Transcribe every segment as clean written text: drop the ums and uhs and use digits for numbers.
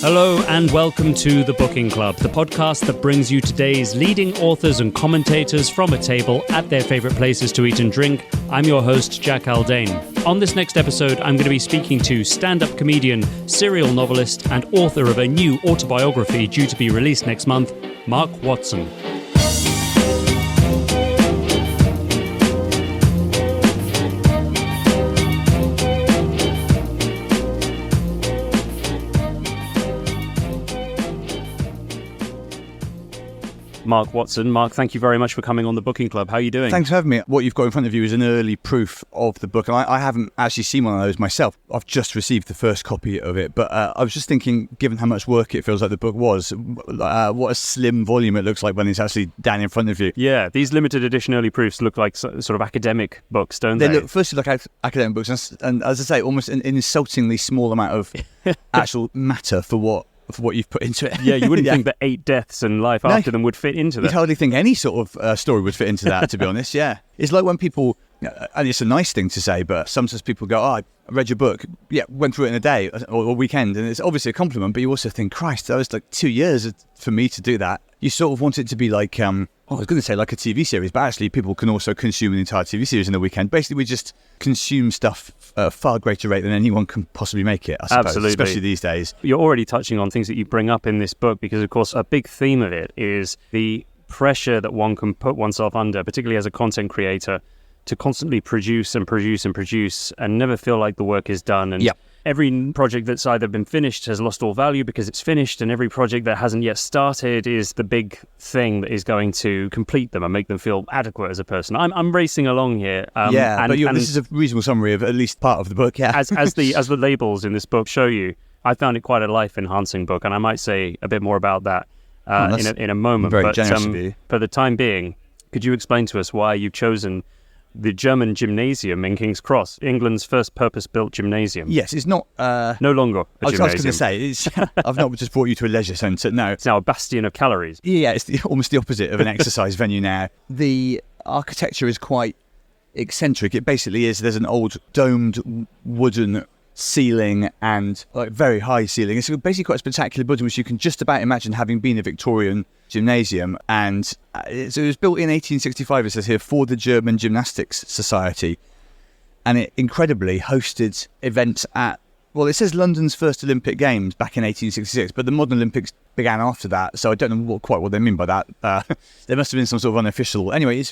Hello and welcome to The Booking Club, the podcast that brings you today's leading authors and commentators from a table at their favourite places to eat and drink. I'm your host, Jack Aldane. On this next episode, I'm going to be speaking to stand-up comedian, serial novelist and author of a new autobiography due to be released next month, Mark Watson. Mark Watson. Mark, thank you very much for coming on the Booking Club. How are you doing? Thanks for having me. What you've got in front of you is an early proof of the book. And I haven't actually seen one of those myself. I've just received the first copy of it. But I was just thinking, given how much work it feels like the book was, what a slim volume it looks like when it's actually down in front of you. Yeah, these limited edition early proofs look like sort of academic books, don't they? They look firstly like academic books. And as I say, almost an insultingly small amount of actual matter for what you've put into it. Yeah, you wouldn't think that 8 deaths and life after them would fit into that. You'd hardly think any sort of story would fit into that, to be honest, yeah. It's like when people, and it's a nice thing to say, but sometimes people go, I read your book, went through it in a day or a weekend, and it's obviously a compliment, but you also think, Christ, that was like 2 years for me to do that. You sort of want it to be like, I was going to say like a TV series, but actually people can also consume an entire TV series in a weekend. Basically, we just consume stuff at a far greater rate than anyone can possibly make it, I suppose. Absolutely. Especially these days. You're already touching on things that you bring up in this book because, of course, a big theme of it is the pressure that one can put oneself under, particularly as a content creator, to constantly produce and never feel like the work is done. And every project that's either been finished has lost all value because it's finished, and every project that hasn't yet started is the big thing that is going to complete them and make them feel adequate as a person. I'm racing along here. This is a reasonable summary of at least part of the book, yeah. As the labels in this book show you, I found it quite a life-enhancing book, and I might say a bit more about that in a moment. Very generous of you. For the time being, could you explain to us why you've chosen the German Gymnasium in King's Cross, England's first purpose-built gymnasium? Yes, it's not... no longer a gymnasium. I was going to say, I've not just brought you to a leisure centre, no. It's now a bastion of calories. Yeah, it's almost the opposite of an exercise venue now. The architecture is quite eccentric. It basically is, there's an old domed wooden ceiling and like very high ceiling. It's basically quite a spectacular building, which you can just about imagine having been a Victorian gymnasium. And so it was built in 1865, it says here, for the German Gymnastics Society. And it incredibly hosted events at, well, it says London's first Olympic Games back in 1866, but the modern Olympics began after that. So I don't know quite what they mean by that. There must have been some sort of unofficial. Anyway,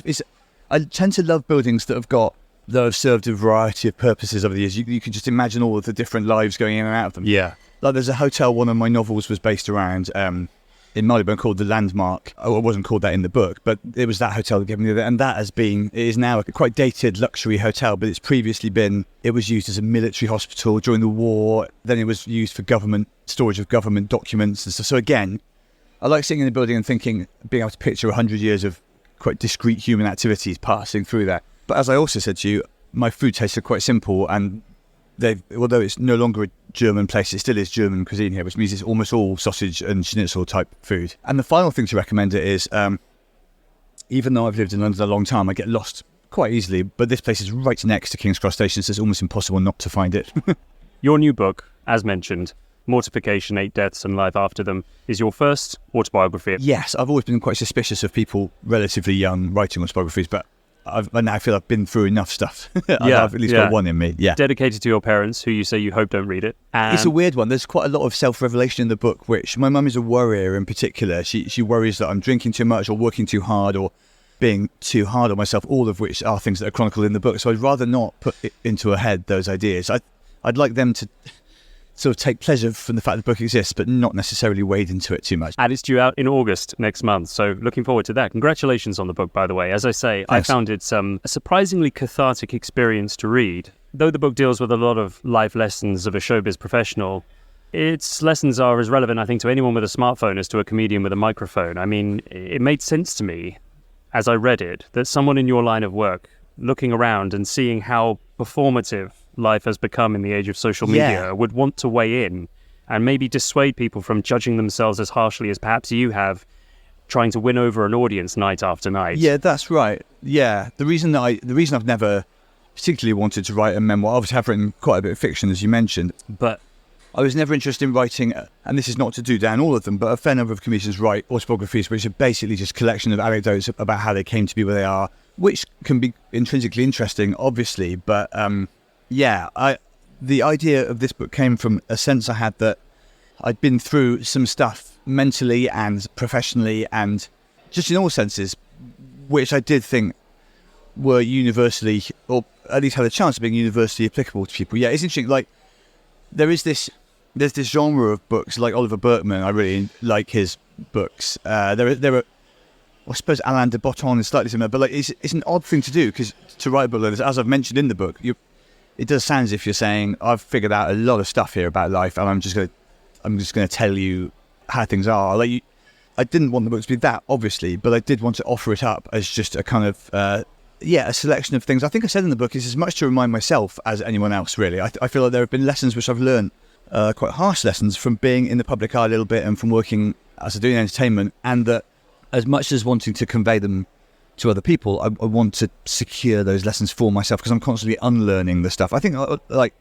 I tend to love buildings that have served a variety of purposes over the years. You can just imagine all of the different lives going in and out of them. Yeah. Like there's a hotel one of my novels was based around in Marylebone called The Landmark. Oh, it wasn't called that in the book, but it was that hotel that gave me that. And that it is now a quite dated luxury hotel, but it's previously it was used as a military hospital during the war. Then it was used for storage of government documents and stuff. So again, I like sitting in the building and being able to picture 100 years of quite discrete human activities passing through there. But as I also said to you, my food tastes are quite simple, and although it's no longer a German place, it still is German cuisine here, which means it's almost all sausage and schnitzel type food. And the final thing to recommend it is, even though I've lived in London a long time, I get lost quite easily, but this place is right next to King's Cross Station, so it's almost impossible not to find it. Your new book, as mentioned, Mortification, 8 Deaths and Life After Them, is your first autobiography. Yes, I've always been quite suspicious of people relatively young writing autobiographies, but I now feel I've been through enough stuff. I've at least got one in me. Yeah. Dedicated to your parents, who you say you hope don't read it. It's a weird one. There's quite a lot of self-revelation in the book, which my mum is a worrier in particular. She worries that I'm drinking too much or working too hard or being too hard on myself, all of which are things that are chronicled in the book. So I'd rather not put it into her head those ideas. I'd like them to sort of take pleasure from the fact the book exists, but not necessarily wade into it too much. And it's due out in August next month, so looking forward to that. Congratulations on the book, by the way. As I say, Thanks. I found it a surprisingly cathartic experience to read. Though the book deals with a lot of life lessons of a showbiz professional, its lessons are as relevant, I think, to anyone with a smartphone as to a comedian with a microphone. I mean, it made sense to me, as I read it, that someone in your line of work, looking around and seeing how performative life has become in the age of social media, would want to weigh in and maybe dissuade people from judging themselves as harshly as perhaps you have, trying to win over an audience night after night. Yeah, that's right. Yeah, the reason I've never particularly wanted to write a memoir, obviously I've written quite a bit of fiction, as you mentioned, but I was never interested in writing, and this is not to do down all of them, but a fair number of comedians write autobiographies, which are basically just a collection of anecdotes about how they came to be where they are, which can be intrinsically interesting, obviously. But the idea of this book came from a sense I had that I'd been through some stuff mentally and professionally and just in all senses, which I did think were universally, or at least had a chance of being universally applicable to people. Yeah, it's interesting. Like, there's this genre of books, like Oliver Burkeman. I really like his books. There are, I suppose Alain de Botton is slightly similar, but like it's an odd thing to do, because to write a book like this, as I've mentioned in the book, it does sound as if you're saying, I've figured out a lot of stuff here about life, and I'm just going to tell you how things are. Like, I didn't want the book to be that, obviously, but I did want to offer it up as just a kind of a selection of things. I think I said in the book is as much to remind myself as anyone else, really. I feel like there have been lessons which I've learned, quite harsh lessons, from being in the public eye a little bit and from working as doing entertainment, and that as much as wanting to convey them to other people, I want to secure those lessons for myself, because I'm constantly unlearning the stuff. I think like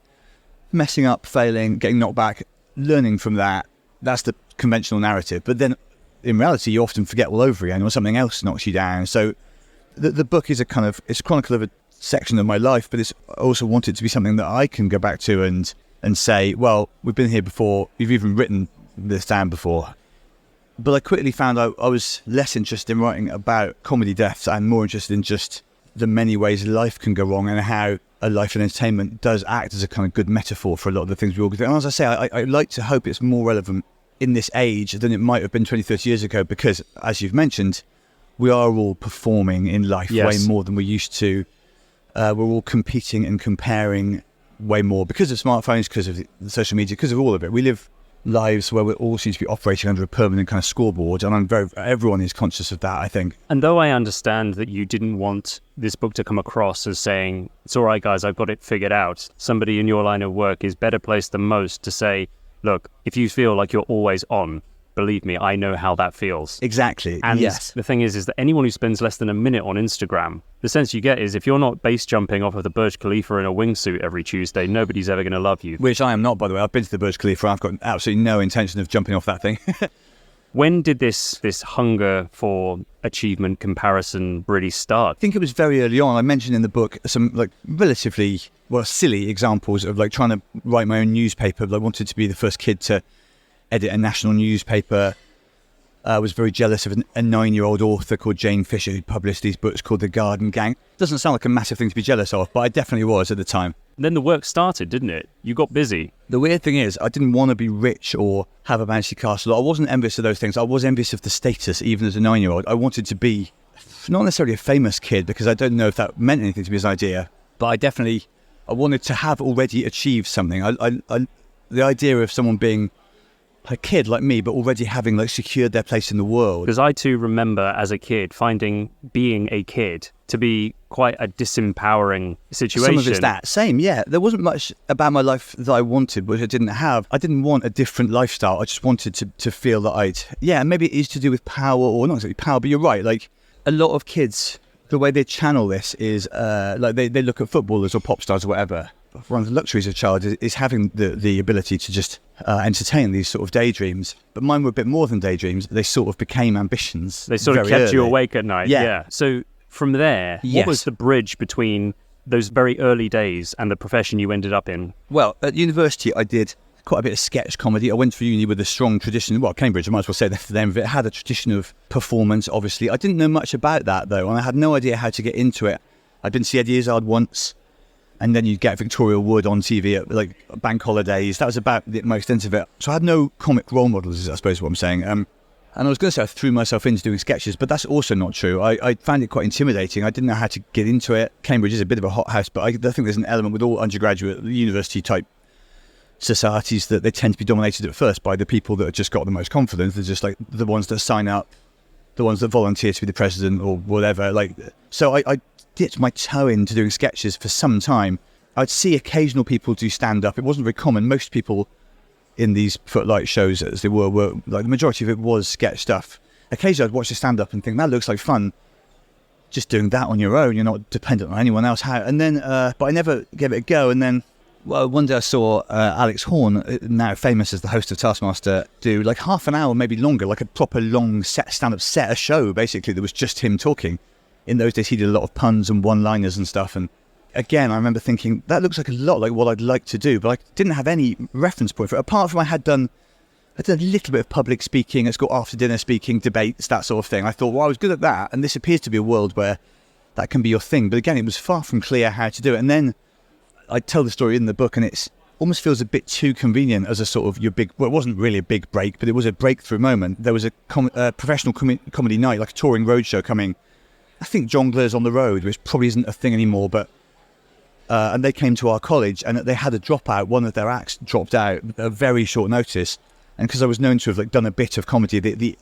messing up, failing, getting knocked back, learning from that's the conventional narrative. But then in reality, you often forget all over again, or something else knocks you down. So the book is it's a chronicle of a section of my life, but I also want it to be something that I can go back to and say, well, we've been here before, you've even written this down before. But I quickly found I was less interested in writing about comedy deaths and more interested in just the many ways life can go wrong, and how a life in entertainment does act as a kind of good metaphor for a lot of the things we all do. And as I say, I like to hope it's more relevant in this age than it might have been 20, 30 years ago, because, as you've mentioned, we are all performing in life way more than we used to. We're all competing and comparing way more because of smartphones, because of the social media, because of all of it. We live lives where we all seem to be operating under a permanent kind of scoreboard, and everyone is conscious of that, I think. And though I understand that you didn't want this book to come across as saying, it's all right, guys, I've got it figured out, somebody in your line of work is better placed than most to say, look, if you feel like you're always on, believe me, I know how that feels. Exactly. And yes. The thing is that anyone who spends less than a minute on Instagram, the sense you get is if you're not base jumping off of the Burj Khalifa in a wingsuit every Tuesday, nobody's ever going to love you. Which I am not, by the way. I've been to the Burj Khalifa. I've got absolutely no intention of jumping off that thing. When did this hunger for achievement comparison really start? I think it was very early on. I mentioned in the book some like relatively silly examples of like trying to write my own newspaper. I wanted to be the first kid to edit a national newspaper. I was very jealous of a 9-year-old author called Jane Fisher who published these books called The Garden Gang. Doesn't sound like a massive thing to be jealous of, but I definitely was at the time. And then the work started, didn't it? You got busy. The weird thing is, I didn't want to be rich or have a fancy castle. I wasn't envious of those things. I was envious of the status, even as a 9-year-old. I wanted to be not necessarily a famous kid, because I don't know if that meant anything to me as an idea, but I wanted to have already achieved something. The idea of someone being a kid like me, but already having like secured their place in the world. Because I too remember as a kid finding being a kid to be quite a disempowering situation. Some of it's that. Same, yeah. There wasn't much about my life that I wanted, which I didn't have. I didn't want a different lifestyle. I just wanted to feel that maybe it is to do with power, or not exactly power, but you're right. Like a lot of kids, the way they channel this is like they look at footballers or pop stars or whatever. One of the luxuries of a child is having the ability to just entertain these sort of daydreams. But mine were a bit more than daydreams. They sort of became ambitions. They sort of kept you awake at night. Yeah. So from there, what was the bridge between those very early days and the profession you ended up in? Well, at university, I did quite a bit of sketch comedy. I went to uni with a strong tradition. Well, Cambridge, I might as well say that for them. It had a tradition of performance, obviously. I didn't know much about that, though, and I had no idea how to get into it. I'd been to see Eddie Izzard once. And then you'd get Victoria Wood on TV at like bank holidays. That was about the extent of it. So I had no comic role models, is I suppose what I'm saying. And I was going to say I threw myself into doing sketches, but that's also not true. I found it quite intimidating. I didn't know how to get into it. Cambridge is a bit of a hothouse, but I think there's an element with all undergraduate university type societies that they tend to be dominated at first by the people that have just got the most confidence. They're just like the ones that sign up, the ones that volunteer to be the president or whatever. So I dipped my toe into doing sketches for some time. I'd see occasional people do stand-up. It wasn't very common. Most people in these footlight shows, as they were like the majority of it was sketch stuff. Occasionally I'd watch the stand-up and think, that looks like fun. Just doing that on your own, you're not dependent on anyone else. And then, but I never gave it a go. And then Well, one day I saw Alex Horn, now famous as the host of Taskmaster, do like half an hour, maybe longer, like a proper long stand-up set, a show basically that was just him talking. In those days, he did a lot of puns and one-liners and stuff. And again, I remember thinking, that looks like a lot like what I'd like to do, but I didn't have any reference point for it. Apart from I did a little bit of public speaking at school, after dinner speaking, debates, that sort of thing. I thought, well, I was good at that, and this appears to be a world where that can be your thing. But again, it was far from clear how to do it. And then I tell the story in the book, and it's almost feels a bit too convenient as a sort of your big, well, it wasn't really a big break, but it was a breakthrough moment. There was a professional comedy night, like a touring roadshow coming, I think Jongleurs on the Road, which probably isn't a thing anymore, but and they came to our college, and they had a dropout. One of their acts dropped out at a very short notice. And because I was known to have done a bit of comedy, the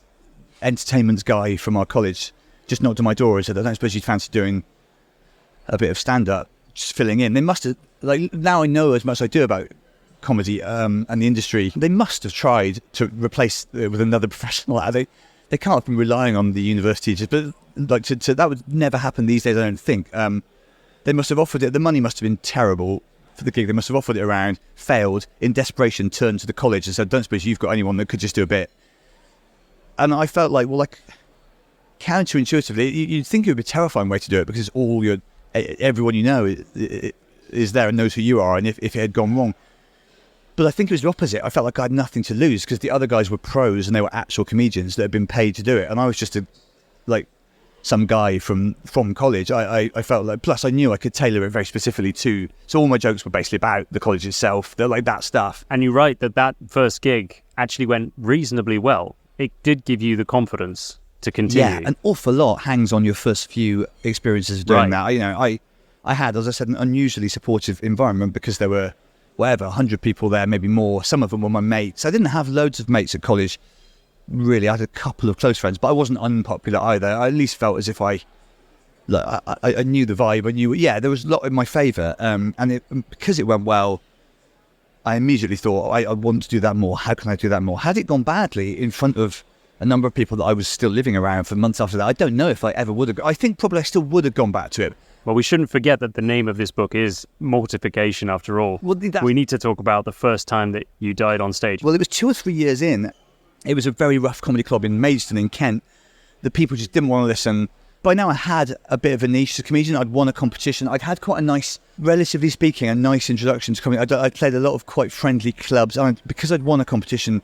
entertainment guy from our college just knocked on my door and said, I don't suppose you'd fancy doing a bit of stand-up, just filling in. They must have, now I know as much as I do about comedy and the industry, they must have tried to replace it with another professional actor. They can't have been relying on the university, but that would never happen these days, I don't think. They must have offered it, the money must have been terrible for the gig. They must have offered it around, failed, in desperation turned to the college and said, don't suppose you've got anyone that could just do a bit. And I felt counterintuitively, you'd think it would be a terrifying way to do it, because everyone you know is there and knows who you are, and if it had gone wrong. But I think it was the opposite. I felt like I had nothing to lose, because the other guys were pros and they were actual comedians that had been paid to do it, and I was just some guy from college. I felt like, plus I knew I could tailor it very specifically to, so all my jokes were basically about the college itself. They're like that stuff. And you're right that first gig actually went reasonably well. It did give you the confidence to continue. Yeah, an awful lot hangs on your first few experiences of doing that. I had, as I said, an unusually supportive environment, because there were 100 people there, maybe more. Some of them were my mates. I didn't have loads of mates at college, really. I had a couple of close friends, but I wasn't unpopular either. I at least felt as if I knew the vibe. I knew, there was a lot in my favour. Because it went well, I immediately thought, I want to do that more. How can I do that more? Had it gone badly in front of a number of people that I was still living around for months after that, I don't know if I ever would have. I think probably I still would have gone back to it. Well, we shouldn't forget that the name of this book is Mortification, after all. Well, we need to talk about the first time that you died on stage. Well, it was 2 or 3 years in. It was a very rough comedy club in Maidstone in Kent. The people just didn't want to listen. By now I had a bit of a niche as a comedian. I'd won a competition. I'd had quite a nice, relatively speaking, a nice introduction to comedy. I'd played a lot of quite friendly clubs. Because I'd won a competition,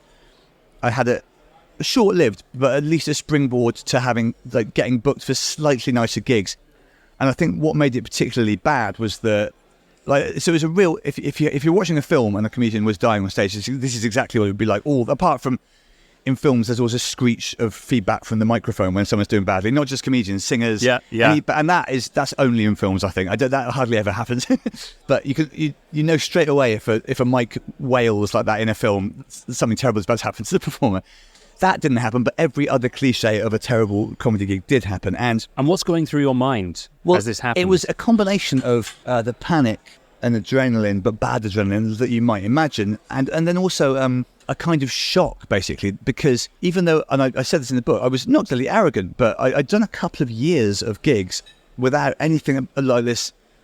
I had a short-lived, but at least a springboard to having, getting booked for slightly nicer gigs. And I think what made it particularly bad was so it was a real, if you're watching a film and a comedian was dying on stage, this is exactly what it would be like. Apart from in films, there's always a screech of feedback from the microphone when someone's doing badly. Not just comedians, singers. Yeah. And that's only in films, I think. That hardly ever happens. But you know straight away if a mic wails like that in a film, something terrible is about to happen to the performer. That didn't happen, but every other cliche of a terrible comedy gig did happen. And what's going through your mind as this happened? It was a combination of the panic and adrenaline, but bad adrenaline that you might imagine, and then also a kind of shock, basically, because even though, and I said this in the book, I was not really arrogant, but I'd done a couple of years of gigs without anything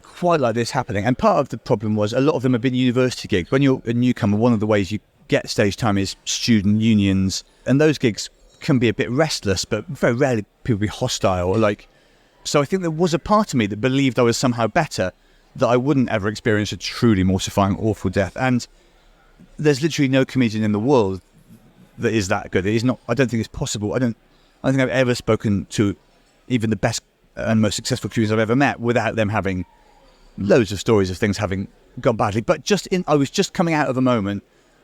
quite like this happening. And part of the problem was a lot of them have been university gigs. When you're a newcomer, one of the ways you get stage time is student unions, and those gigs can be a bit restless, but very rarely people be hostile. So I think there was a part of me that believed I was somehow better, that I wouldn't ever experience a truly mortifying, awful death. And there's literally no comedian in the world that is that good. It is not. I don't think it's possible. I don't think I've ever spoken to even the best and most successful comedians I've ever met without them having loads of stories of things having gone badly. But I was just coming out of a moment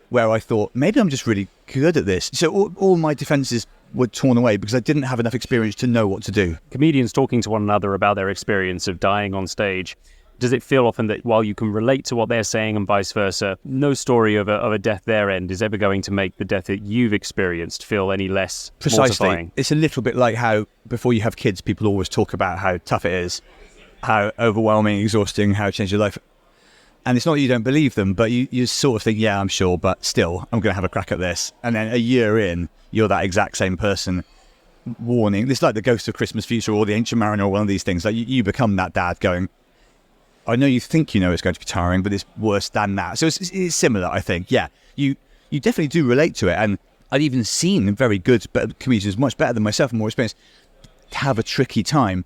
where I thought, maybe I'm just really good at this. So all my defences were torn away because I didn't have enough experience to know what to do. Comedians talking to one another about their experience of dying on stage, does it feel often that while you can relate to what they're saying and vice versa, no story of a death their end is ever going to make the death that you've experienced feel any less mortifying? It's a little bit like how before you have kids, people always talk about how tough it is, how overwhelming, exhausting, how it changed your life. And it's not that you don't believe them, but you sort of think, yeah, I'm sure, but still, I'm going to have a crack at this. And then a year in, you're that exact same person warning. It's like the Ghost of Christmas Future or the Ancient Mariner or one of these things. Like you become that dad going, I know you think you know it's going to be tiring, but it's worse than that. So it's similar, I think. Yeah, you definitely do relate to it. And I've even seen very good comedians, much better than myself and more experienced, have a tricky time.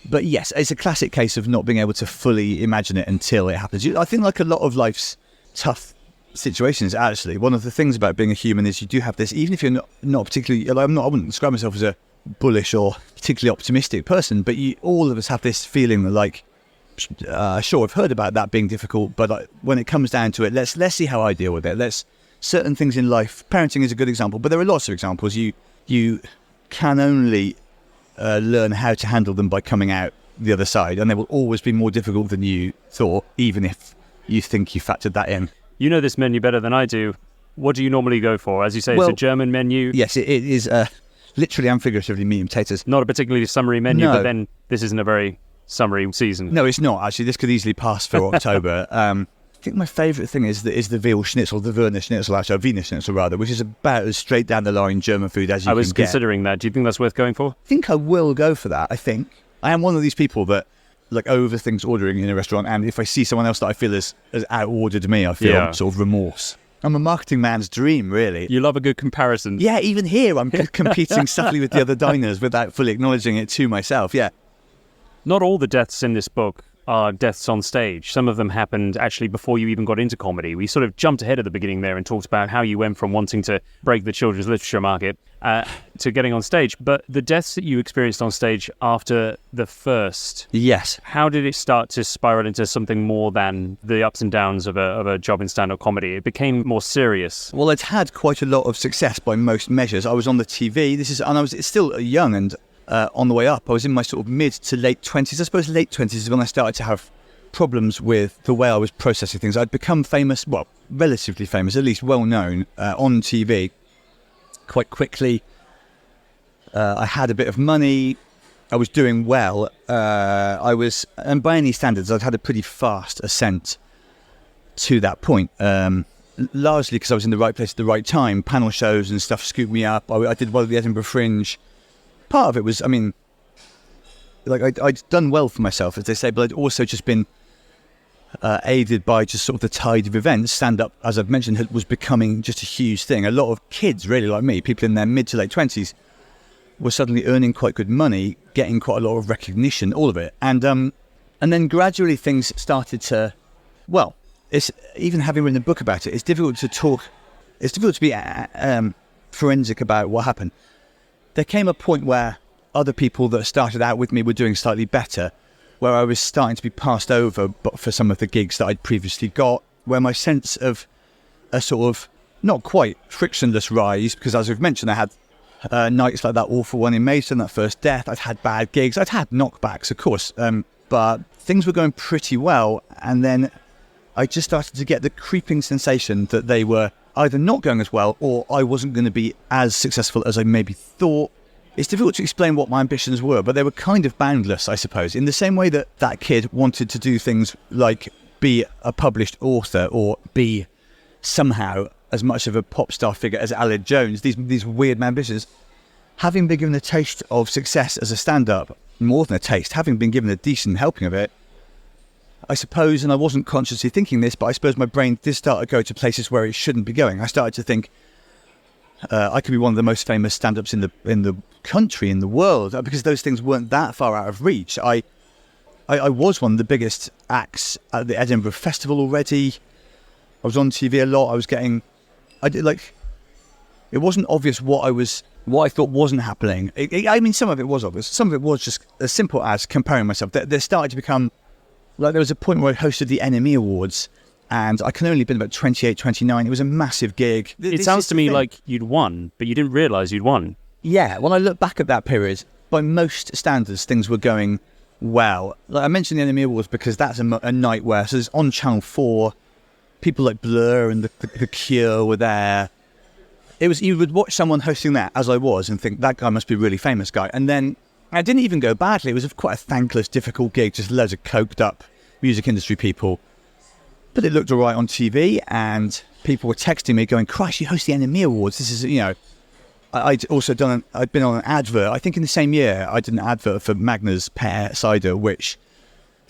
But yes, it's a classic case of not being able to fully imagine it until it happens. I think like a lot of life's tough situations, actually, one of the things about being a human is you do have this, even if you're not particularly, I wouldn't describe myself as a bullish or particularly optimistic person, but all of us have this feeling that like, sure, I've heard about that being difficult, but when it comes down to it, let's see how I deal with it. Certain things in life, parenting is a good example, but there are lots of examples. You can only learn how to handle them by coming out the other side, and they will always be more difficult than you thought, even if you think you factored that in. You know this menu better than I do. What do you normally go for? As you say, it's a German menu. Yes, it is literally and figuratively meat and potatoes. Not a particularly summery menu, No. but then this isn't a very summery season. No, it's not, actually. This could easily pass for October. I think my favourite thing is the veal schnitzel, the Wiener Schnitzel, actually, or Wiener Schnitzel rather, which is about as straight down the line German food as you can get. I was considering that. Do you think that's worth going for? I think I will go for that, I think. I am one of these people that like overthinks ordering in a restaurant, and if I see someone else that I feel has out-ordered me, I feel sort of remorse. I'm a marketing man's dream, really. You love a good comparison. Yeah, even here I'm competing subtly with the other diners without fully acknowledging it to myself, yeah. Not all the deaths in this book are deaths on stage. Some of them happened actually before you even got into comedy. We sort of jumped ahead at the beginning there and talked about how you went from wanting to break the children's literature market to getting on stage. But the deaths that you experienced on stage after the first, yes, how did it start to spiral into something more than the ups and downs of a job in stand-up comedy? It became more serious. Well, it's had quite a lot of success by most measures. I was on the TV. I was still young and on the way up. I was in my sort of mid to late 20s. I suppose late 20s is when I started to have problems with the way I was processing things. I'd become famous, well, relatively famous, at least well known on TV quite quickly. I had a bit of money. I was doing well. And by any standards, I'd had a pretty fast ascent to that point. Largely because I was in the right place at the right time. Panel shows and stuff scooped me up. I did well at the Edinburgh Fringe. Part of it was, I'd done well for myself, as they say, but I'd also just been aided by just sort of the tide of events. Stand-up, as I've mentioned, was becoming just a huge thing. A lot of kids, really like me, people in their mid to late 20s, were suddenly earning quite good money, getting quite a lot of recognition, all of it. And then gradually things started to, well, it's even having written a book about it, it's difficult to be forensic about what happened. There came a point where other people that started out with me were doing slightly better, where I was starting to be passed over for some of the gigs that I'd previously got, where my sense of a sort of not quite frictionless rise, because as we've mentioned, I had nights like that awful one in Maidstone, that first death. I'd had bad gigs. I'd had knockbacks, of course, but things were going pretty well. And then I just started to get the creeping sensation that they were either not going as well or I wasn't going to be as successful as I maybe thought. It's difficult to explain what my ambitions were, but they were kind of boundless, I suppose, in the same way that that kid wanted to do things like be a published author or be somehow as much of a pop star figure as Aled Jones, these weird ambitions. Having been given a taste of success as a stand-up, more than a taste, having been given a decent helping of it, I suppose, and I wasn't consciously thinking this, but I suppose my brain did start to go to places where it shouldn't be going. I started to think I could be one of the most famous stand-ups in the country, in the world, because those things weren't that far out of reach. I was one of the biggest acts at the Edinburgh Festival already. I was on TV a lot. It wasn't obvious what I thought wasn't happening. Some of it was obvious. Some of it was just as simple as comparing myself. There started to become, like, there was a point where I hosted the NME Awards, and I can only have been about 28, 29. It was a massive gig. It sounds to me like you'd won, but you didn't realise you'd won. Yeah, when I look back at that period, by most standards, things were going well. Like I mentioned the NME Awards because that's a night where, so it's on Channel 4, people like Blur and the Cure were there. It was, you would watch someone hosting that, as I was, and think, that guy must be a really famous guy. And then, it didn't even go badly. It was quite a thankless, difficult gig, just loads of coked up music industry people. But it looked all right on TV, and people were texting me going, Christ, you host the NME Awards. This is, I'd been on an advert. I think in the same year, I did an advert for Magna's Pear Cider, which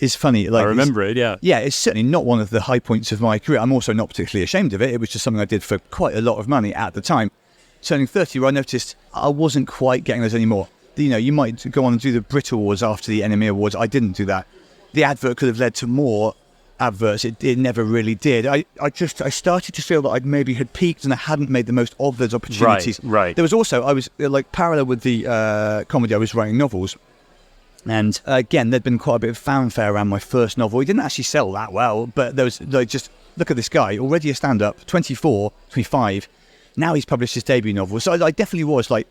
is funny. Like, I remember it, yeah. Yeah, it's certainly not one of the high points of my career. I'm also not particularly ashamed of it. It was just something I did for quite a lot of money at the time. Turning 30, where I noticed I wasn't quite getting those anymore. You might go on and do the Brit Awards after the NME Awards. I didn't do that. The advert could have led to more adverts. It never really did. I started to feel that I maybe had peaked and I hadn't made the most of those opportunities. Right. There was also, I was like parallel with the comedy, I was writing novels. And again, there'd been quite a bit of fanfare around my first novel. It didn't actually sell that well, but there was like, just look at this guy, already a stand-up, 24, 25. Now he's published his debut novel. So I definitely was like,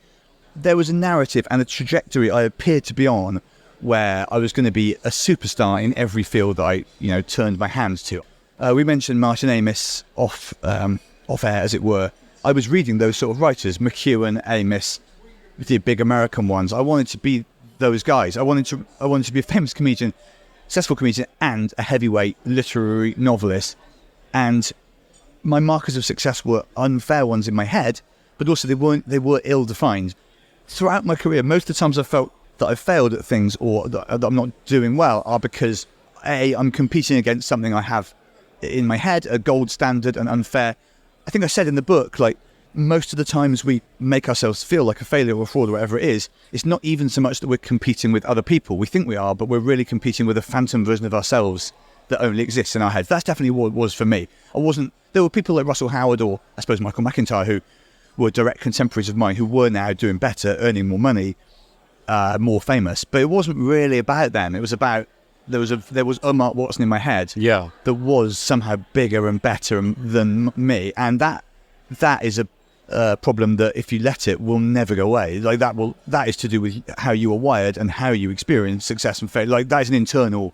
there was a narrative and a trajectory I appeared to be on where I was going to be a superstar in every field that I, turned my hands to. We mentioned Martin Amis off air, as it were. I was reading those sort of writers, McEwan, Amis, the big American ones. I wanted to be those guys. I wanted to be a famous comedian, successful comedian, and a heavyweight literary novelist. And my markers of success were unfair ones in my head, but also they were ill-defined. Throughout my career, most of the times I felt that I've failed at things or that I'm not doing well are because I'm competing against something I have in my head, a gold standard and unfair. I think I said in the book, like, most of the times we make ourselves feel like a failure or a fraud or whatever it is, it's not even so much that we're competing with other people. We think we are, but we're really competing with a phantom version of ourselves that only exists in our heads. That's definitely what it was for me. There were people like Russell Howard or I suppose Michael McIntyre who were direct contemporates of mine who were now doing better, earning more money, more famous. But it wasn't really about them. It was about there was a Mark Watson in my head that was somehow bigger and better than me, and that is a problem that if you let it will never go away. Like that is to do with how you are wired and how you experience success and failure. Like that is an internal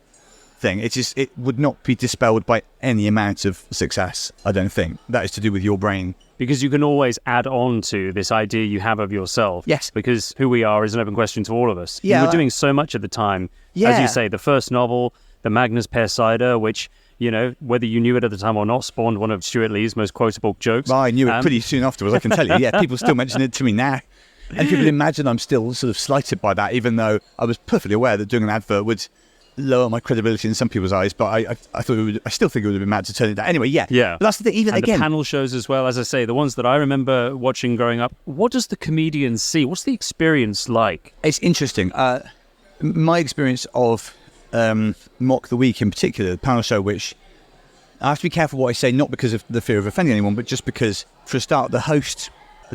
thing. It would not be dispelled by any amount of success, I don't think. That is to do with your brain. Because you can always add on to this idea you have of yourself. Yes. Because who we are is an open question to all of us. Yeah. You were doing so much at the time. Yeah. As you say, the first novel, the Magnus Pear Cider, which, whether you knew it at the time or not, spawned one of Stuart Lee's most quotable jokes. Well, I knew it pretty soon afterwards, I can tell you. Yeah, people still mention it to me now. And people imagine I'm still sort of slighted by that, even though I was perfectly aware that doing an advert would lower my credibility in some people's eyes, but I still think it would have been mad to turn it down. Anyway, yeah. Yeah. But that's the thing, even and again. the panel shows as well, as I say, the ones that I remember watching growing up, what does the comedian see? What's the experience like? It's interesting. My experience of Mock the Week in particular, the panel show, which I have to be careful what I say, not because of the fear of offending anyone, but just because, for a start, the host,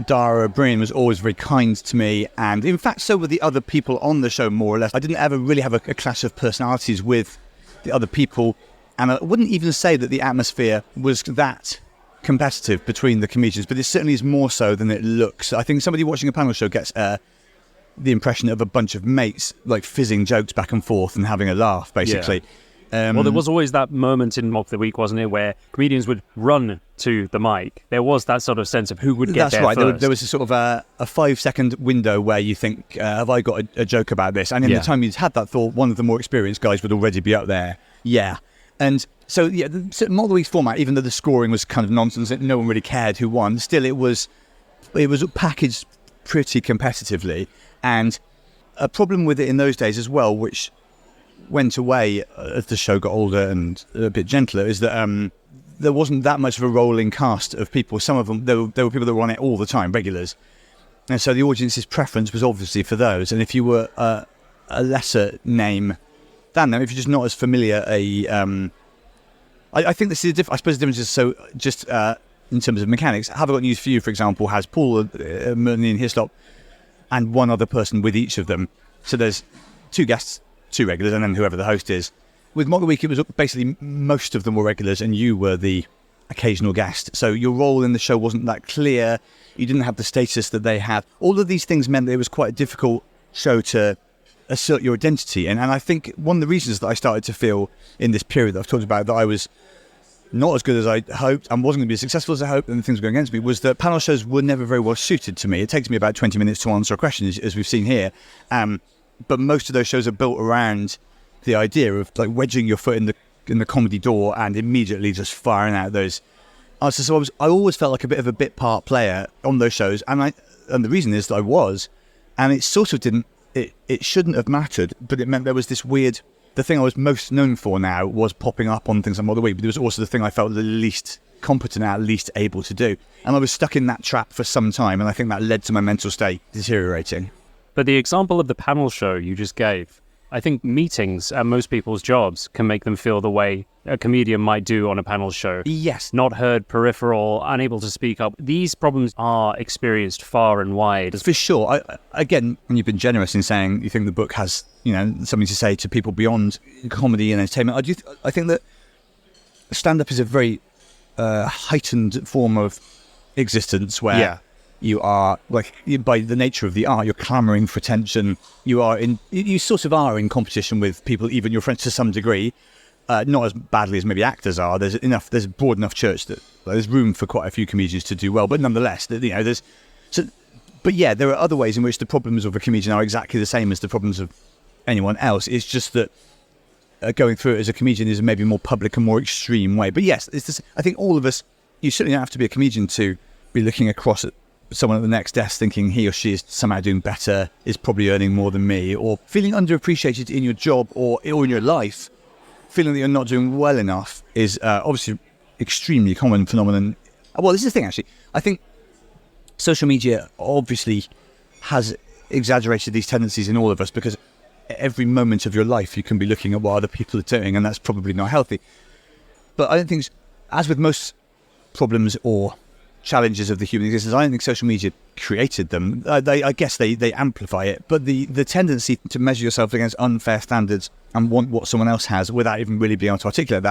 Dara O'Brien, was always very kind to me, and in fact so were the other people on the show, more or less. I didn't ever really have a clash of personalities with the other people, and I wouldn't even say that the atmosphere was that competitive between the comedians, but it certainly is more so than it looks. I think somebody watching a panel show gets the impression of a bunch of mates like fizzing jokes back and forth and having a laugh, basically. Yeah. Well, there was always that moment in Mock the Week, wasn't it, where comedians would run to the mic. There was that sort of sense of who would get there right. first. There was a sort of a 5-second window where you think, have I got a joke about this? And in the time you'd had that thought, one of the more experienced guys would already be up there. Yeah. And so, the Mock the Week's format, even though the scoring was kind of nonsense, no one really cared who won, still it was packaged pretty competitively. And a problem with it in those days as well, which went away as the show got older and a bit gentler, is that there wasn't that much of a rolling cast of people. Some of them, there were people that were on it all the time, regulars. And so the audience's preference was obviously for those. And if you were a lesser name than them, if you're just not as familiar, I think this is I suppose the difference is so just in terms of mechanics. Have I Got News for You, for example, has Paul Merton and Hislop and one other person with each of them. So there's 2 guests, 2 regulars, and then whoever the host is. With Mock the Week, it was basically most of them were regulars and you were the occasional guest. So your role in the show wasn't that clear. You didn't have the status that they had. All of these things meant that it was quite a difficult show to assert your identity in. And I think one of the reasons that I started to feel in this period that I've talked about that I was not as good as I hoped and wasn't going to be as successful as I hoped and things were going against me, was that panel shows were never very well suited to me. It takes me about 20 minutes to answer a question, as we've seen here. But most of those shows are built around the idea of like wedging your foot in the comedy door and immediately just firing out those answers. So I always felt like a bit of a bit part player on those shows, and the reason is that I was, and it sort of didn't. It shouldn't have mattered, but it meant there was this weird the thing I was most known for now was popping up on things like Model Week, but it was also the thing I felt the least competent at, least able to do. And I was stuck in that trap for some time, and I think that led to my mental state deteriorating. But the example of the panel show you just gave, I think meetings at most people's jobs can make them feel the way a comedian might do on a panel show. Yes. Not heard, peripheral, unable to speak up. These problems are experienced far and wide. For sure. Again, and you've been generous in saying you think the book has, something to say to people beyond comedy and entertainment. I think that stand-up is a very heightened form of existence where you are, by the nature of the art, you're clamouring for attention. You sort of are in competition with people, even your friends to some degree. Not as badly as maybe actors are. There's a broad enough church that there's room for quite a few comedians to do well. But nonetheless, there's. So, but yeah, there are other ways in which the problems of a comedian are exactly the same as the problems of anyone else. It's just that going through it as a comedian is a maybe more public and more extreme way. But yes, it's this, I think all of us. You certainly don't have to be a comedian to be looking across at someone at the next desk thinking he or she is somehow doing better, is probably earning more than me, or feeling underappreciated in your job or in your life. Feeling that you're not doing well enough is obviously extremely common phenomenon. Well, this is the thing, actually. I think social media obviously has exaggerated these tendencies in all of us, because every moment of your life you can be looking at what other people are doing, and that's probably not healthy. But I don't think, as with most problems or challenges of the human existence, I don't think social media created them. I guess they amplify it, but the tendency to measure yourself against unfair standards and want what someone else has without even really being able to articulate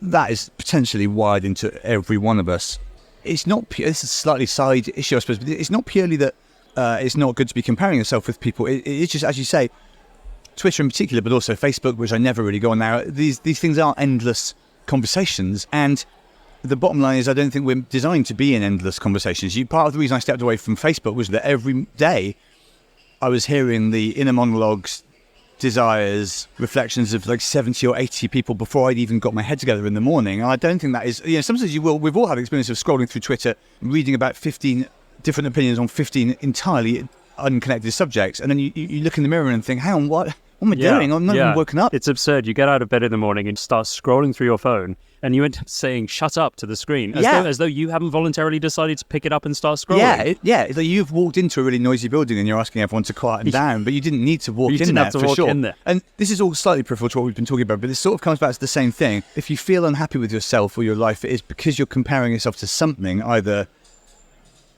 that is potentially wired into every one of us. It's not this is a slightly side issue, I suppose, but it's not purely that it's not good to be comparing yourself with people. It's just, as you say, Twitter in particular, but also Facebook, which I never really go on now. These things are endless conversations, and the bottom line is I don't think we're designed to be in endless conversations. Part of the reason I stepped away from Facebook was that every day I was hearing the inner monologues, desires, reflections of 70 or 80 people before I'd even got my head together in the morning. And I don't think that is, sometimes we've all had the experience of scrolling through Twitter, reading about 15 different opinions on 15 entirely unconnected subjects. And then you look in the mirror and think, hang on, what am I doing? I'm not even woken up. It's absurd. You get out of bed in the morning and start scrolling through your phone, and you end up saying, shut up to the screen, as though you haven't voluntarily decided to pick it up and start scrolling. It's like you've walked into a really noisy building and you're asking everyone to quieten down, but you didn't need to walk in there, for sure. And this is all slightly peripheral to what we've been talking about, but this sort of comes back to the same thing. If you feel unhappy with yourself or your life, it is because you're comparing yourself to something, either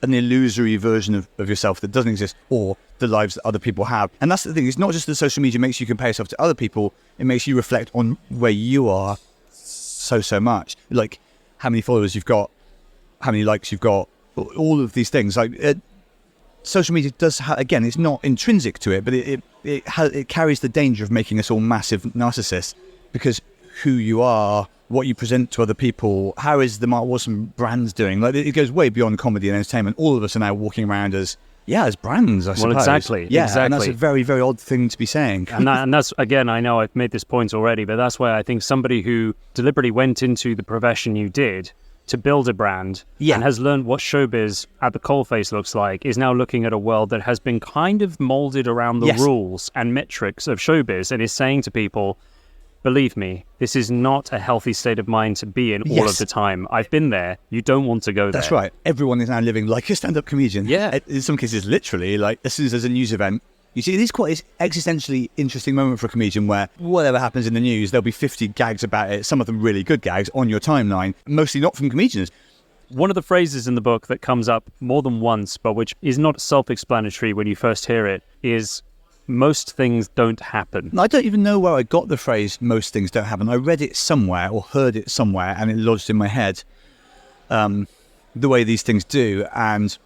an illusory version of yourself that doesn't exist, or the lives that other people have. And that's the thing. It's not just that social media makes you compare yourself to other people. It makes you reflect on where you are so much. Like how many followers you've got, how many likes you've got, all of these things. Social media does again, it's not intrinsic to it, but it carries the danger of making us all massive narcissists, because who you are, what you present to other people, how is the Mark Watson brands doing? It goes way beyond comedy and entertainment. All of us are now walking around as brands, I suppose. Well, exactly. Yeah, exactly. And that's a very, very odd thing to be saying. and that's, again, I know I've made this point already, but that's why I think somebody who deliberately went into the profession you did to build a brand and has learned what showbiz at the coalface looks like is now looking at a world that has been kind of molded around the rules and metrics of showbiz, and is saying to people, believe me, this is not a healthy state of mind to be in all of the time. I've been there. You don't want to go there. That's right. Everyone is now living like a stand-up comedian. Yeah. In some cases, literally, as soon as there's a news event, you see, it is quite an existentially interesting moment for a comedian where whatever happens in the news, there'll be 50 gags about it, some of them really good gags, on your timeline, mostly not from comedians. One of the phrases in the book that comes up more than once, but which is not self-explanatory when you first hear it, is most things don't happen. I don't even know where I got the phrase most things don't happen. I read it somewhere or heard it somewhere and it lodged in my head, the way these things do. And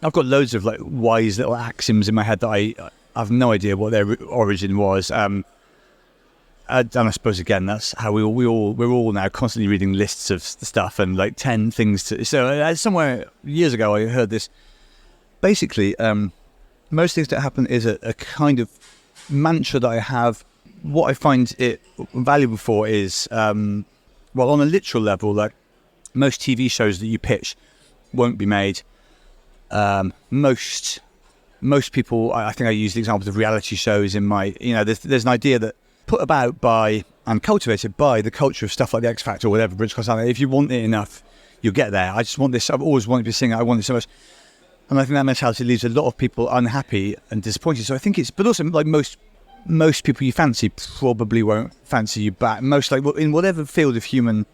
I've got loads of wise little axioms in my head that I have no idea what their origin was. And I suppose, again, that's how we're all now constantly reading lists of stuff and 10 things to... So somewhere years ago I heard this. Basically, most things that happen is a kind of mantra that I have. What I find it valuable for is, on a literal level, most TV shows that you pitch won't be made. Most people, I think I use the examples of reality shows in my, there's an idea that put about by and cultivated by the culture of stuff like the X Factor or whatever, British Got Talent. If you want it enough, you'll get there. I just want this. I've always wanted to be a singer. I want it so much. And I think that mentality leaves a lot of people unhappy and disappointed. So I think but also like most people you fancy probably won't fancy you back. Most in whatever field of human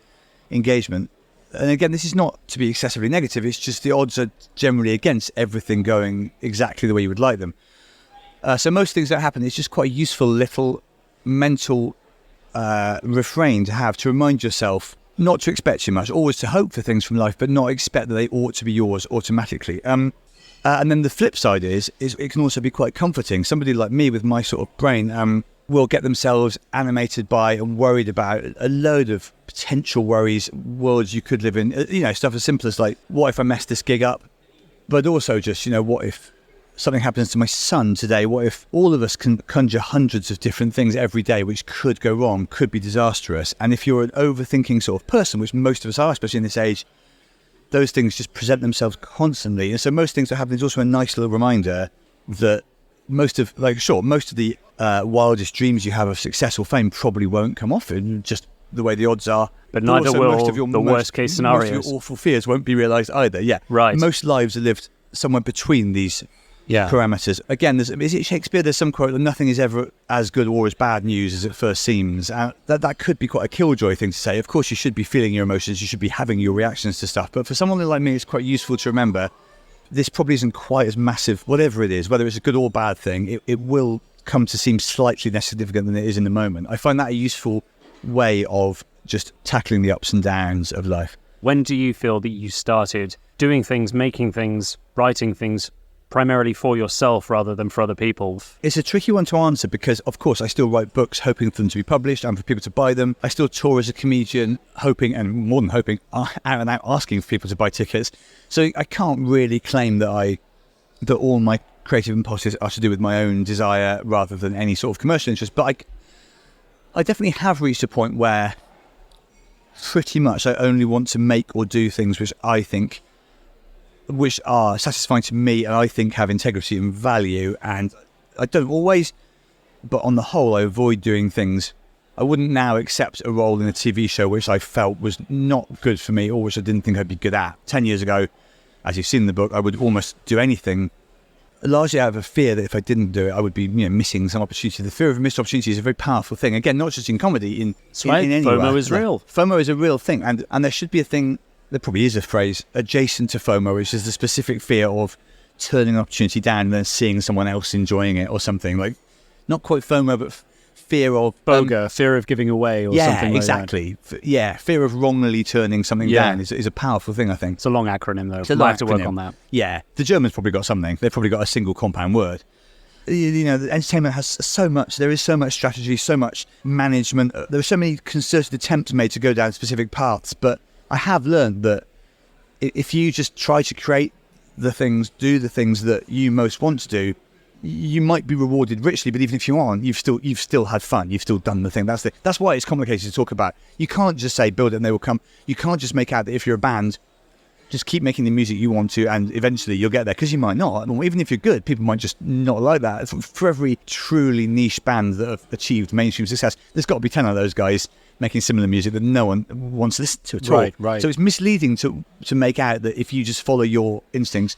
engagement. And again, this is not to be excessively negative. It's just the odds are generally against everything going exactly the way you would like them. So most things that happen, it's just quite a useful little mental refrain to have to remind yourself not to expect too much, always to hope for things from life, but not expect that they ought to be yours automatically. And then the flip side is it can also be quite comforting. Somebody like me with my sort of brain will get themselves animated by and worried about a load of potential worries, worlds you could live in, stuff as simple as like, what if I mess this gig up? But also just, what if something happens to my son today? What if all of us can conjure hundreds of different things every day which could go wrong, could be disastrous? And if you're an overthinking sort of person, which most of us are, especially in this age, those things just present themselves constantly. And so most things that happen is also a nice little reminder that most of the wildest dreams you have of success or fame probably won't come off, in just the way the odds are. But neither will the worst case scenarios. Most of your awful fears won't be realised either. Yeah, right. Most lives are lived somewhere between these parameters. Again, is it Shakespeare? There's some quote that nothing is ever as good or as bad news as it first seems. That could be quite a killjoy thing to say. Of course, you should be feeling your emotions. You should be having your reactions to stuff. But for someone like me, it's quite useful to remember this probably isn't quite as massive, whatever it is, whether it's a good or bad thing, it will come to seem slightly less significant than it is in the moment. I find that a useful way of just tackling the ups and downs of life. When do you feel that you started doing things, making things, writing things primarily for yourself rather than for other people? It's a tricky one to answer because, of course, I still write books hoping for them to be published and for people to buy them. I still tour as a comedian, hoping, and more than hoping, out and out asking for people to buy tickets. So I can't really claim that all my creative impulses are to do with my own desire rather than any sort of commercial interest. But I definitely have reached a point where pretty much I only want to make or do things which are satisfying to me and I think have integrity and value. And I don't always, but on the whole, I avoid doing things. I wouldn't now accept a role in a TV show which I felt was not good for me or which I didn't think I'd be good at. 10 years ago, as you've seen in the book, I would almost do anything, largely out of a fear that if I didn't do it, I would be missing some opportunity. The fear of missed opportunity is a very powerful thing. Again, not just in comedy, in anywhere. FOMO is real. FOMO is a real thing. And there should be a thing, there probably is a phrase adjacent to FOMO, which is the specific fear of turning an opportunity down and then seeing someone else enjoying it or something. Like, not quite FOMO, but fear of... fear of giving away or something like exactly. Fear of wrongly turning something down is a powerful thing, I think. It's a long acronym, though. We'll have to work on that. Yeah. The Germans probably got something. They've probably got a single compound word. The entertainment has so much. There is so much strategy, so much management. There are so many concerted attempts made to go down specific paths, but I have learned that if you just try to create the things, do the things that you most want to do, you might be rewarded richly. But even if you aren't, you've still had fun. You've still done the thing. That's why it's complicated to talk about. You can't just say build it and they will come. You can't just make out that if you're a band, just keep making the music you want to, and eventually you'll get there. Because you might not. Well, even if you're good, people might just not like that. For every truly niche band that have achieved mainstream success, there's got to be 10 of those guys making similar music that no one wants to listen to at all. Right. So it's misleading to make out that if you just follow your instincts,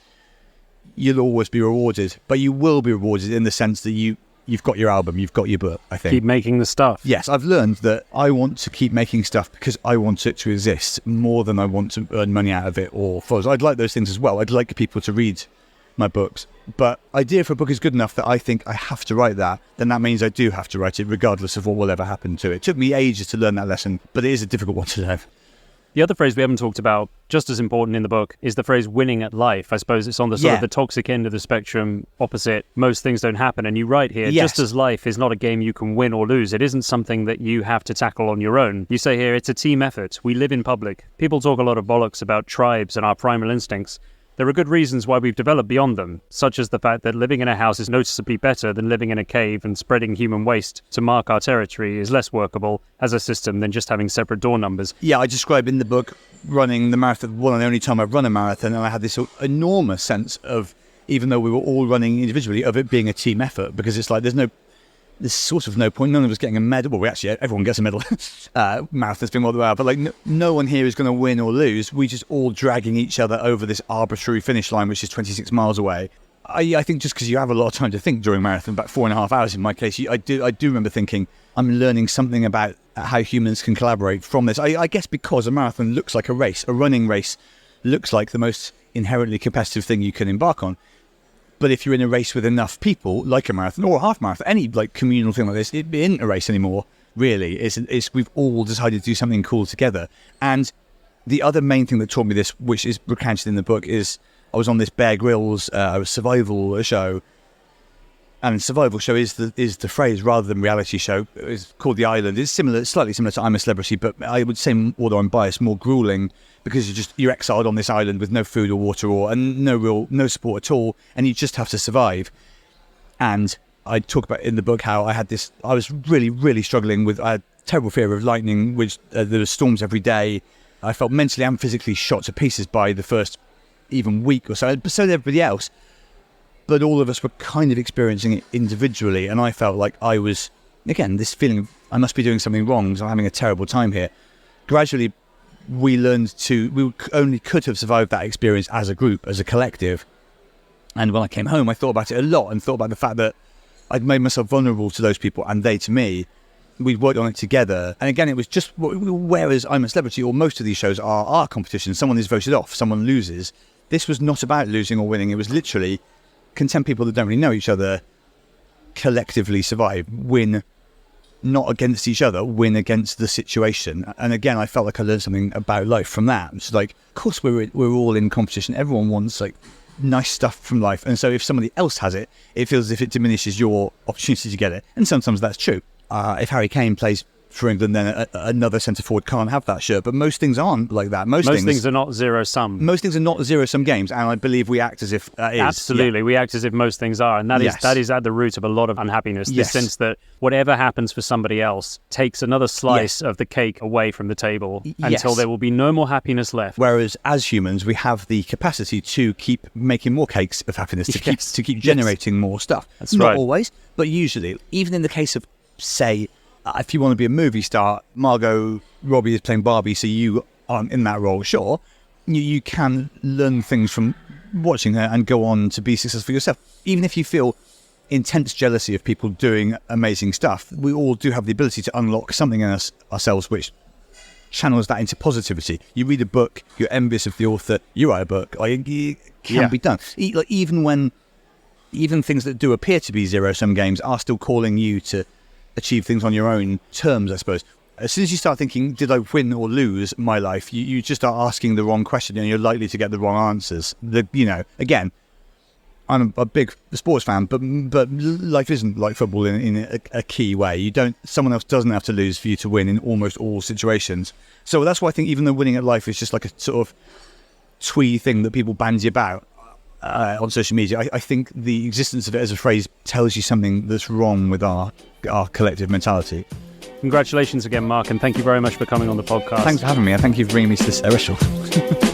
you'll always be rewarded. But you will be rewarded in the sense that you've got your album, you've got your book, I think. Keep making the stuff. Yes, I've learned that I want to keep making stuff because I want it to exist more than I want to earn money out of it or followers. I'd like those things as well. I'd like people to read my books. But idea if a book is good enough that I think I have to write that, then that means I do have to write it regardless of what will ever happen to it. It took me ages to learn that lesson, but it is a difficult one to learn. The other phrase we haven't talked about, just as important in the book, is the phrase winning at life. I suppose it's on the sort of the toxic end of the spectrum, opposite. Most things don't happen. And you write here, just as life is not a game you can win or lose, it isn't something that you have to tackle on your own. You say here, it's a team effort. We live in public. People talk a lot of bollocks about tribes and our primal instincts. There are good reasons why we've developed beyond them, such as the fact that living in a house is noticeably better than living in a cave, and spreading human waste to mark our territory is less workable as a system than just having separate door numbers. Yeah, I describe in the book running the marathon, one and the only time I've run a marathon, and I had this enormous sense of, even though we were all running individually, of it being a team effort, because it's like there's there's sort of no point. None of us getting a medal. Well, everyone gets a medal. Marathon's been what they are. But like, no one here is going to win or lose. We just all dragging each other over this arbitrary finish line, which is 26 miles away. I think just because you have a lot of time to think during a marathon, about 4.5 hours in my case, I do remember thinking, I'm learning something about how humans can collaborate from this. I guess because a marathon looks like a race, a running race looks like the most inherently competitive thing you can embark on. But if you're in a race with enough people, like a marathon or a half marathon, any like communal thing like this, it isn't a race anymore, really. It's we've all decided to do something cool together. And the other main thing that taught me this, which is recounted in the book, is I was on this Bear Grylls survival show. And survival show is the phrase rather than reality show. It's called The Island. It's slightly similar to I'm a Celebrity, but I would say, although I'm biased, more grueling, because you're exiled on this island with no food or water and no support at all, and you just have to survive. And I talk about in the book how I was really, really struggling with, I had terrible fear of lightning, which there were storms every day. I felt mentally and physically shot to pieces by the first even week or so, but so did everybody else. But all of us were kind of experiencing it individually, and I felt like I was, again, this feeling of I must be doing something wrong, so I'm having a terrible time here. Gradually, we only could have survived that experience as a group, as a collective. And when I came home, I thought about it a lot and thought about the fact that I'd made myself vulnerable to those people and they to me. We'd worked on it together. And again, it was just, whereas I'm a Celebrity, or most of these shows are competitions, someone is voted off, someone loses. This was not about losing or winning. It was literally, can 10 people that don't really know each other collectively survive, win, not against each other, win against the situation. And again, I felt like I learned something about life from that. It's like, of course we're all in competition. Everyone wants like nice stuff from life. And so if somebody else has it, it feels as if it diminishes your opportunity to get it. And sometimes that's true. If Harry Kane plays for England, then another centre forward can't have that shirt. But most things aren't like that. Most things are not zero sum. Most things are not zero sum games, and I believe we act as if that is. Absolutely, yeah. We act as if most things are, and that is at the root of a lot of unhappiness. The sense that whatever happens for somebody else takes another slice of the cake away from the table until there will be no more happiness left. Whereas as humans, we have the capacity to keep making more cakes of happiness, to keep generating more stuff. That's not right. Always, but usually, even in the case of, say, if you want to be a movie star, Margot Robbie is playing Barbie, so you aren't in that role, sure. You can learn things from watching her and go on to be successful yourself. Even if you feel intense jealousy of people doing amazing stuff, we all do have the ability to unlock something in ourselves which channels that into positivity. You read a book, you're envious of the author, you write a book, it can be done. Even things that do appear to be zero-sum games are still calling you to achieve things on your own terms, I suppose. As soon as you start thinking, did I win or lose my life, you just start asking the wrong question and you're likely to get the wrong answers. Again, I'm a big sports fan, but life isn't like football in a key way. Someone else doesn't have to lose for you to win in almost all situations. So that's why I think even though winning at life is just like a sort of twee thing that people bandy about on social media, I think the existence of it as a phrase tells you something that's wrong with our collective mentality. Congratulations again, Mark, and thank you very much for coming on the podcast. Thanks for having me, and thank you for bringing me to this restaurant.